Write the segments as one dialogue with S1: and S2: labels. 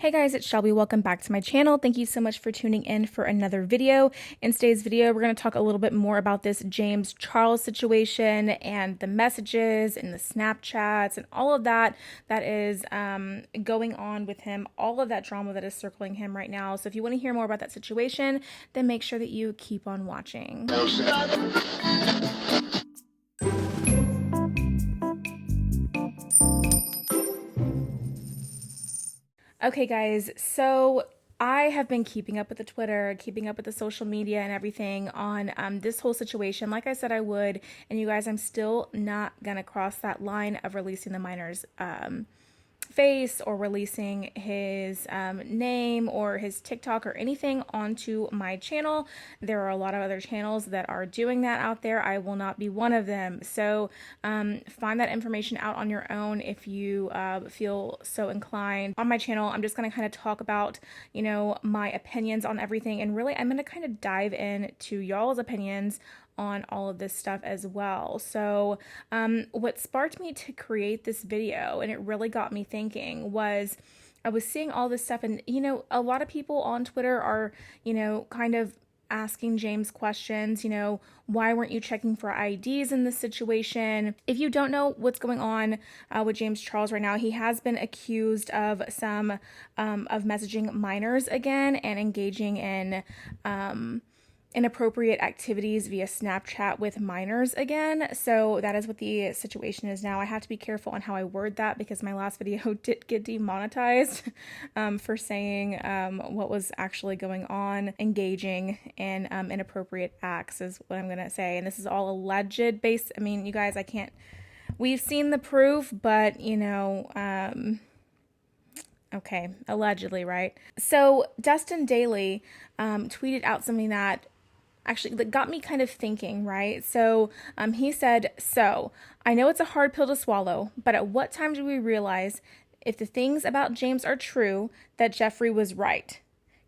S1: Hey guys, it's Shelby. Welcome back to my channel. Thank you so much for tuning in for another video. In today's video, we're going to talk a little bit more about this James Charles situation and the messages and the Snapchats and all of that that is going on with him, all of that drama that is circling him right now. So if you want to hear more about that situation, then make sure that you keep on watching. Okay guys, so I have been keeping up with the Twitter, keeping up with the social media and everything on this whole situation. Like I said I would, and you guys, I'm still not gonna cross that line of releasing the minor's face or releasing his name or his TikTok or anything onto my channel. There are a lot of other channels that are doing that out there. I will not be one of them. So find that information out on your own if you feel so inclined. On my channel, I'm just going to kind of talk about, you know, my opinions on everything, and really I'm going to kind of dive into y'all's opinions on all of this stuff as well. So what sparked me to create this video, and it really got me thinking, was I was seeing all this stuff, and you know, a lot of people on Twitter are, you know, kind of asking James questions, you know, why weren't you checking for IDs in this situation? If you don't know what's going on with James Charles right now, he has been accused of some of messaging minors again and engaging in inappropriate activities via Snapchat with minors again. So that is what the situation is now. I have to be careful on how I word that because my last video did get demonetized for saying what was actually going on. Engaging in inappropriate acts is what I'm gonna say, and this is all alleged based. I mean, you guys, I can't, we've seen the proof, but you know, okay, allegedly, right? So Dustin Daly tweeted out something that actually that got me kind of thinking, right? So he said, so I know it's a hard pill to swallow, but at what time do we realize if the things about James are true that JEFFREE was right?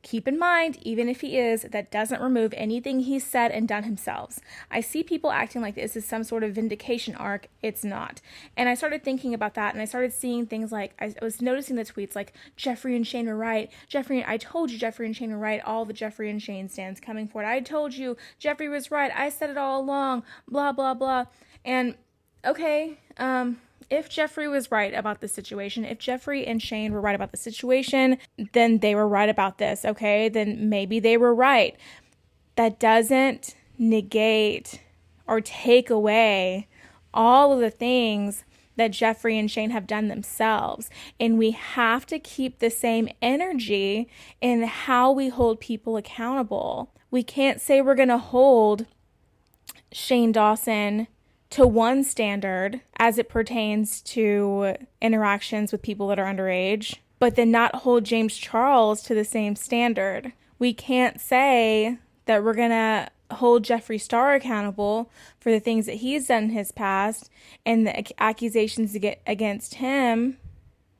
S1: Keep in mind, even if he is, that doesn't remove anything he's said and done himself. I see people acting like this is some sort of vindication arc. It's not. And I started thinking about that, and I started seeing things like, I was noticing the tweets like, JEFFREE and Shane were right. I told you JEFFREE and Shane were right. All the JEFFREE and Shane stands coming for it. I told you JEFFREE was right. I said it all along. Blah, blah, blah. And okay, if JEFFREE was right about the situation, if JEFFREE and Shane were right about the situation, then they were right about this, okay? Then maybe they were right. That doesn't negate or take away all of the things that JEFFREE and Shane have done themselves. And we have to keep the same energy in how we hold people accountable. We can't say we're going to hold Shane Dawson to one standard as it pertains to interactions with people that are underage, but then not hold James Charles to the same standard. We can't say that we're gonna hold Jeffree Star accountable for the things that he's done in his past and the accusations against him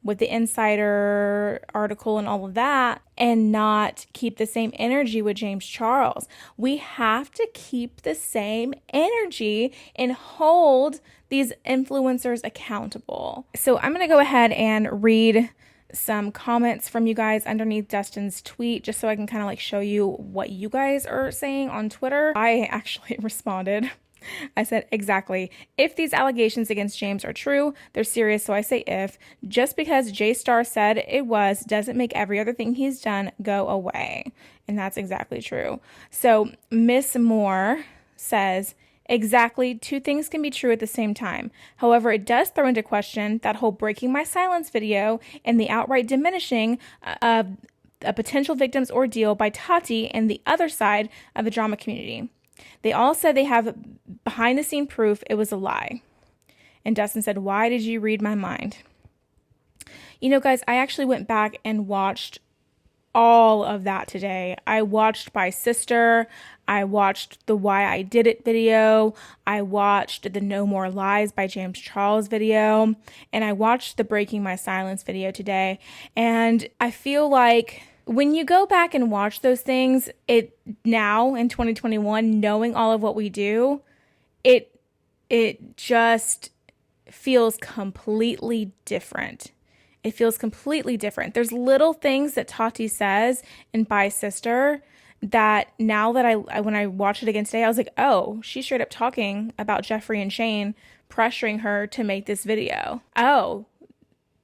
S1: with the insider article and all of that, and not keep the same energy with James Charles. We have to keep the same energy and hold these influencers accountable. So I'm going to go ahead and read some comments from you guys underneath Dustin's tweet, just so I can kind of like show you what you guys are saying on Twitter. I actually responded. I said, exactly. If these allegations against James are true, they're serious, so I say if. Just because J Star said it was doesn't make every other thing he's done go away. And that's exactly true. So Miss Moore says, exactly, two things can be true at the same time. However, it does throw into question that whole breaking my silence video and the outright diminishing of a potential victim's ordeal by Tati and the other side of the drama community. They all said they have behind-the-scene proof it was a lie. And Dustin said, why did you read my mind? You know, guys, I actually went back and watched all of that today. I watched My Sister. I watched the Why I Did It video. I watched the No More Lies by James Charles video. And I watched the Breaking My Silence video today. And I feel like when you go back and watch those things, it now in 2021, knowing all of what we do, it just feels completely different. It feels completely different. There's little things that Tati says in By Sister that now that when I watched it again today, I was like, oh, she's straight up talking about Jeffree and Shane pressuring her to make this video. Oh,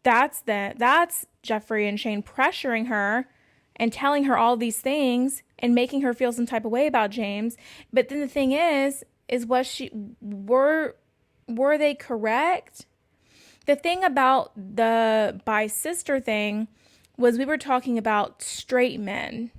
S1: that's Jeffree and Shane pressuring her and telling her all these things and making her feel some type of way about James. But then the thing is were they correct? The thing about the By Sister thing was we were talking about straight men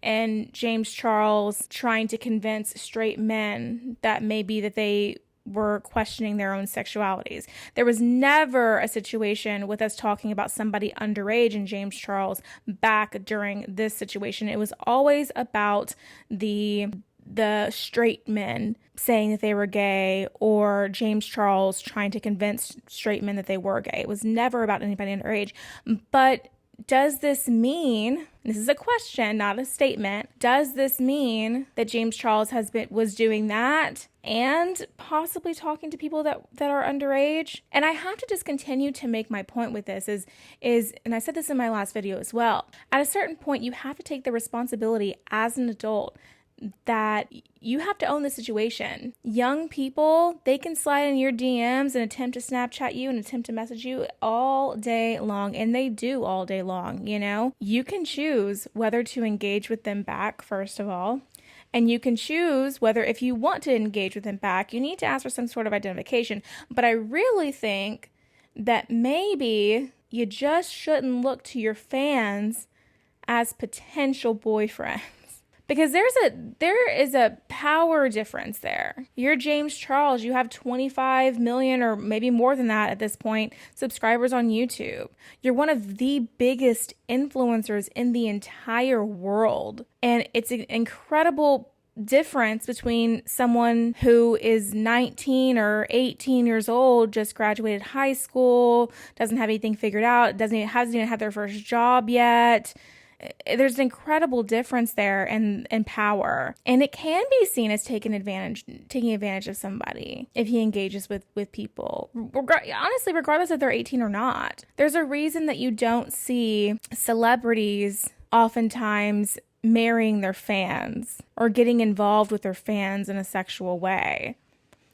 S1: and James Charles trying to convince straight men that maybe that they were questioning their own sexualities. There was never a situation with us talking about somebody underage and James Charles back during this situation. It was always about the straight men saying that they were gay or James Charles trying to convince straight men that they were gay. It was never about anybody underage. But does this mean, this is a question, not a statement, does this mean that James Charles was doing that and possibly talking to people that are underage? And I have to just continue to make my point with this is, and I said this in my last video as well, at a certain point you have to take the responsibility as an adult that you have to own the situation. Young people, they can slide in your DMs and attempt to Snapchat you and attempt to message you all day long, and they do all day long, you know? You can choose whether to engage with them back, first of all, and you can choose whether, if you want to engage with them back, you need to ask for some sort of identification. But I really think that maybe you just shouldn't look to your fans as potential boyfriends. Because there is a power difference there. You're James Charles. You have 25 million or maybe more than that at this point subscribers on YouTube. You're one of the biggest influencers in the entire world. And it's an incredible difference between someone who is 19 or 18 years old, just graduated high school, doesn't have anything figured out, hasn't even had their first job yet. There's an incredible difference there in power, and it can be seen as taking advantage of somebody if he engages with people, honestly, regardless if they're 18 or not. There's a reason that you don't see celebrities oftentimes marrying their fans or getting involved with their fans in a sexual way.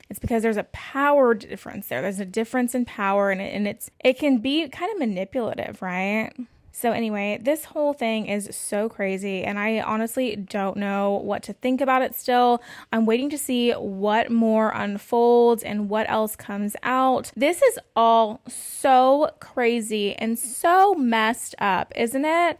S1: It's because there's a power difference there. There's a difference in power, and it can be kind of manipulative, right? So anyway, this whole thing is so crazy, and I honestly don't know what to think about it still. I'm waiting to see what more unfolds and what else comes out. This is all so crazy and so messed up, isn't it?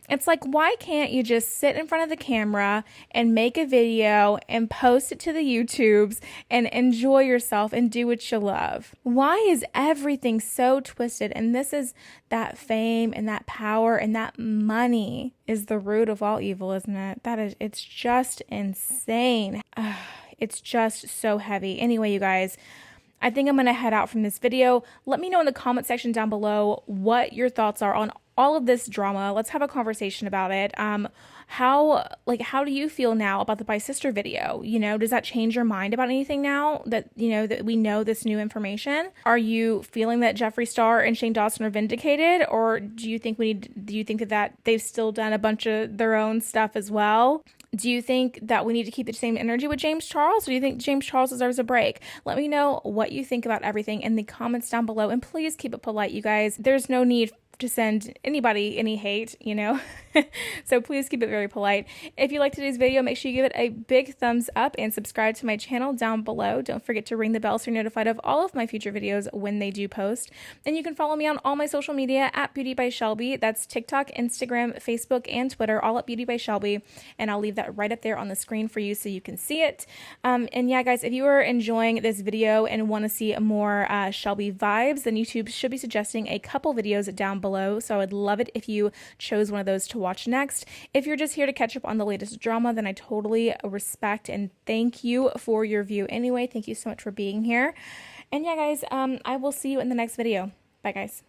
S1: It's like, why can't you just sit in front of the camera and make a video and post it to the YouTubes and enjoy yourself and do what you love? Why is everything so twisted? And this is that fame and that power and that money is the root of all evil, isn't it? It's just insane. It's just so heavy. Anyway, you guys, I think I'm going to head out from this video. Let me know in the comment section down below what your thoughts are on all of this drama. Let's have a conversation about it. How do you feel now about the By Sister video? You know, does that change your mind about anything now that, you know, that we know this new information? Are you feeling that Jeffree Star and Shane Dawson are vindicated, or do you think that they've still done a bunch of their own stuff as well? Do you think that we need to keep the same energy with James Charles, or do you think James Charles deserves a break? Let me know what you think about everything in the comments down below, and please keep it polite, you guys. There's no need to send anybody any hate, you know? So please keep it very polite. If you liked today's video, make sure you give it a big thumbs up and subscribe to my channel down below. Don't forget to ring the bell so you're notified of all of my future videos when they do post. And you can follow me on all my social media at Beauty by Shelby. That's TikTok, Instagram, Facebook, and Twitter, all at Beauty by Shelby. And I'll leave that right up there on the screen for you so you can see it. And yeah, guys, if you are enjoying this video and want to see more Shelby vibes, then YouTube should be suggesting a couple videos down below. So I would love it if you chose one of those to watch next. If you're just here to catch up on the latest drama, then I totally respect and thank you for your view anyway. Thank you so much for being here. And yeah, guys, I will see you in the next video. Bye, guys.